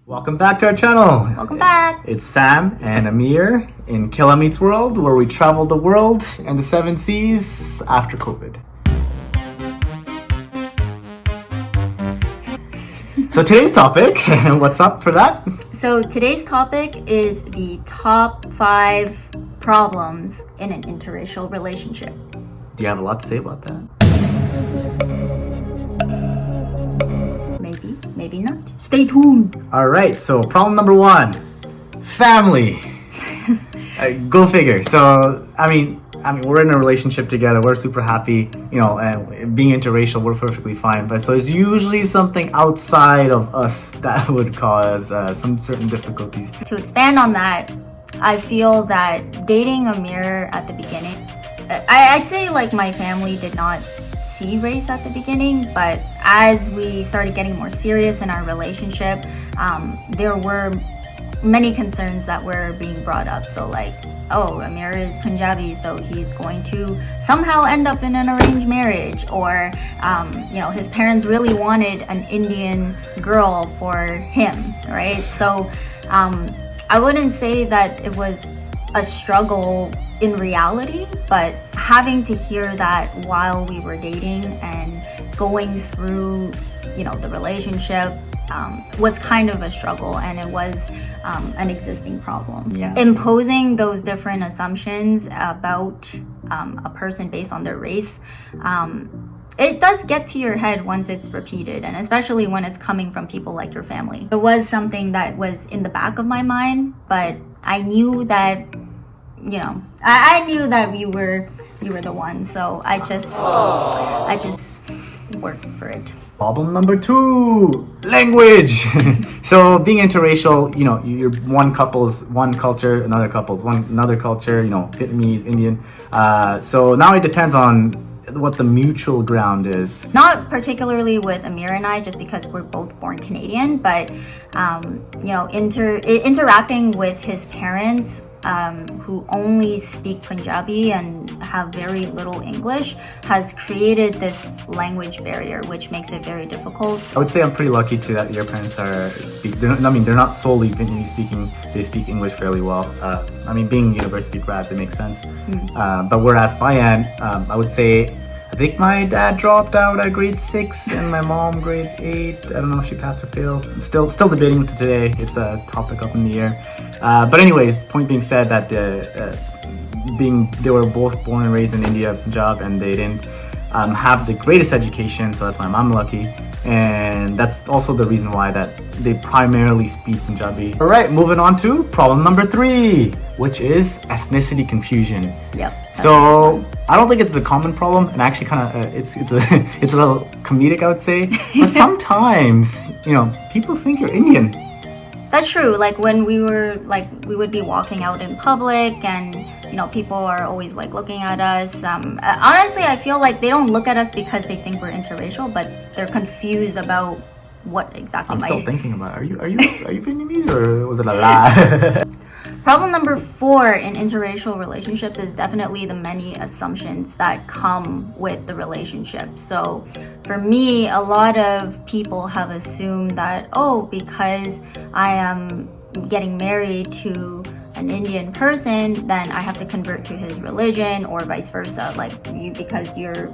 Welcome back to our channel. Welcome back. It's Sam and Amir in Khela Meets World, where we travel the world and the 7 seas after COVID. So today's topic, what's up for that? So today's topic is the top 5 problems in an interracial relationship. Do you have a lot to say about that? Maybe not. Stay tuned. All right, so problem number 1, family. Go figure. So, I mean, we're in a relationship together. We're super happy, and being interracial, we're perfectly fine. But so it's usually something outside of us that would cause some certain difficulties. To expand on that, I feel that dating Amir at the beginning, I'd say like my family did not see race at the beginning, but as we started getting more serious in our relationship, there were many concerns that were being brought up. So like, oh, Amir is Punjabi, so he's going to somehow end up in an arranged marriage, or his parents really wanted an Indian girl for him, right? So I wouldn't say that it was a struggle in reality, but having to hear that while we were dating and going through the relationship was kind of a struggle, and it was an existing problem. Yeah. Imposing those different assumptions about a person based on their race, it does get to your head once it's repeated, and especially when it's coming from people like your family. It was something that was in the back of my mind, but I knew that I knew that you were the one, so I just worked for it. Problem number 2, language. So being interracial, you're one couple's one culture, another couple's another culture, Vietnamese, Indian. So now it depends on what the mutual ground is. Not particularly with Amir and I, just because we're both born Canadian, but interacting with his parents, who only speak Punjabi and have very little English, has created this language barrier, which makes it very difficult. I would say I'm pretty lucky too that your parents they're not solely Vietnamese speaking. They speak English fairly well. Being university grads, it makes sense. But whereas my end, I would say, I think my dad dropped out at grade 6 and my mom grade 8. I don't know if she passed or failed. Still debating to today. It's a topic up in the air. But anyways, point being said that they were both born and raised in India, Punjab, and they didn't have the greatest education, so that's why I'm lucky. And that's also the reason why that they primarily speak Punjabi. All right, moving on to problem number 3, which is ethnicity confusion. Yep. So I don't think it's a common problem, and actually kind of it's a little comedic, I would say. But sometimes people think you're Indian. That's true. Like when we would be walking out in public, and people are always like looking at us. Honestly, I feel like they don't look at us because they think we're interracial, but they're confused about what exactly. I'm still thinking about it. Are you Vietnamese, or was it a lie? Problem number 4 in interracial relationships is definitely the many assumptions that come with the relationship. So for me, a lot of people have assumed that, because I am getting married to an Indian person, then I have to convert to his religion, or vice versa. Like because you're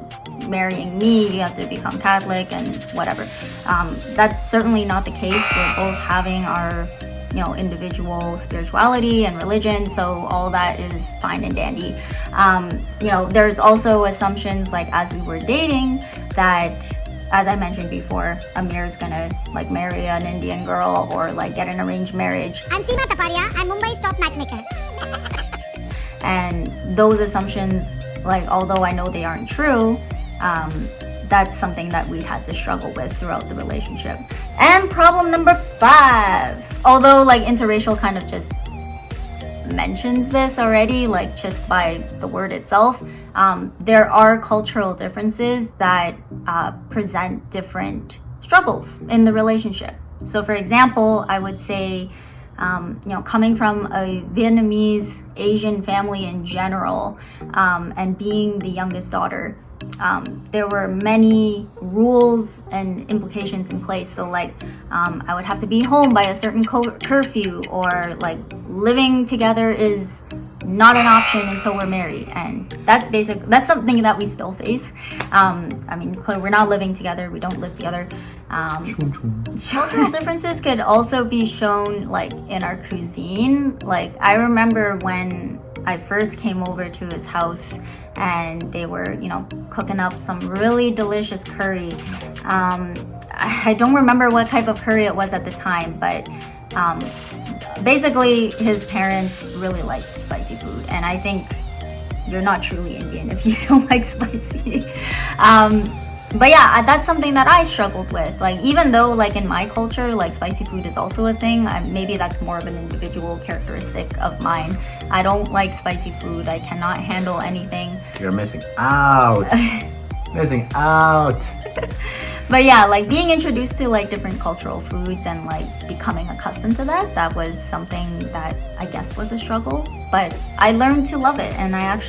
marrying me, you have to become Catholic and whatever. That's certainly not the case. We're both having our individual spirituality and religion, so all that is fine and dandy. There's also assumptions, like as we were dating, that, as I mentioned before, Amir's gonna marry an Indian girl or get an arranged marriage. I'm Seema Taparia, I'm Mumbai's top matchmaker. And those assumptions, although I know they aren't true, that's something that we had to struggle with throughout the relationship. And problem number 5, although interracial kind of just mentions this already, just by the word itself, there are cultural differences that present different struggles in the relationship. So for example, I would say, coming from a Vietnamese Asian family in general, and being the youngest daughter, there were many rules and implications in place. So like I would have to be home by a certain curfew, or like living together is not an option until we're married, and that's something that we still face. I mean, we're not living together, we don't live together. Cultural differences could also be shown like in our cuisine. Like I remember when I first came over to his house and they were, you know, cooking up some really delicious curry. I don't remember what type of curry it was at the time, but basically his parents really liked spicy food, and I think you're not truly Indian if you don't like spicy. But yeah, that's something that I struggled with. Like even though like in my culture, like spicy food is also a thing, maybe that's more of an individual characteristic of mine. I don't like spicy food. I cannot handle anything. You're missing out. Missing out. But yeah, like being introduced to like different cultural foods and like becoming accustomed to that was something that I guess was a struggle. But I learned to love it, and I've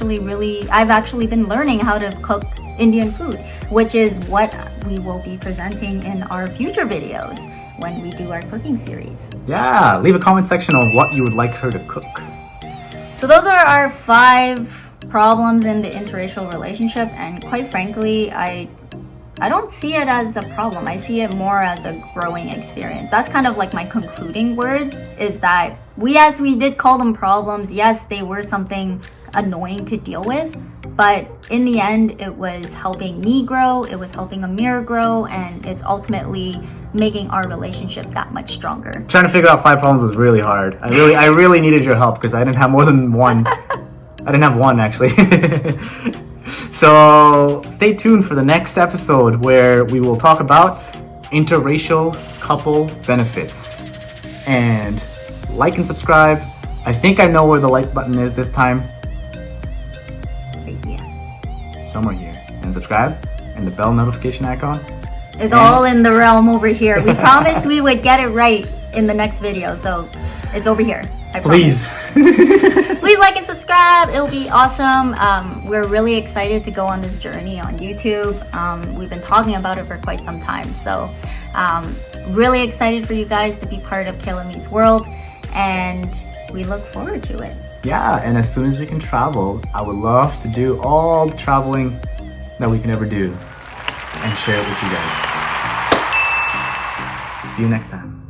actually been learning how to cook Indian food, which is what we will be presenting in our future videos when we do our cooking series. Yeah, leave a comment section on what you would like her to cook. So those are our 5 problems in the interracial relationship, and quite frankly, I don't see it as a problem. I see it more as a growing experience. That's kind of like my concluding word, is that we did call them problems. Yes, they were something annoying to deal with, but in the end, it was helping me grow, it was helping Amir grow, and it's ultimately making our relationship that much stronger. Trying to figure out 5 problems was really hard. I really needed your help because I didn't have more than one. I didn't have one actually. So stay tuned for the next episode where we will talk about interracial couple benefits. And like and subscribe. I think I know where the like button is this time. Right here. Somewhere here. And subscribe and the bell notification icon. It's all in the realm over here. We promised we would get it right in the next video, so it's over here. I promise. Please. Please like and subscribe. It'll be awesome. We're really excited to go on this journey on YouTube. We've been talking about it for quite some time, so really excited for you guys to be part of Khela Meets World, and we look forward to it. Yeah, and as soon as we can travel, I would love to do all the traveling that we can ever do and share it with you guys. See you next time.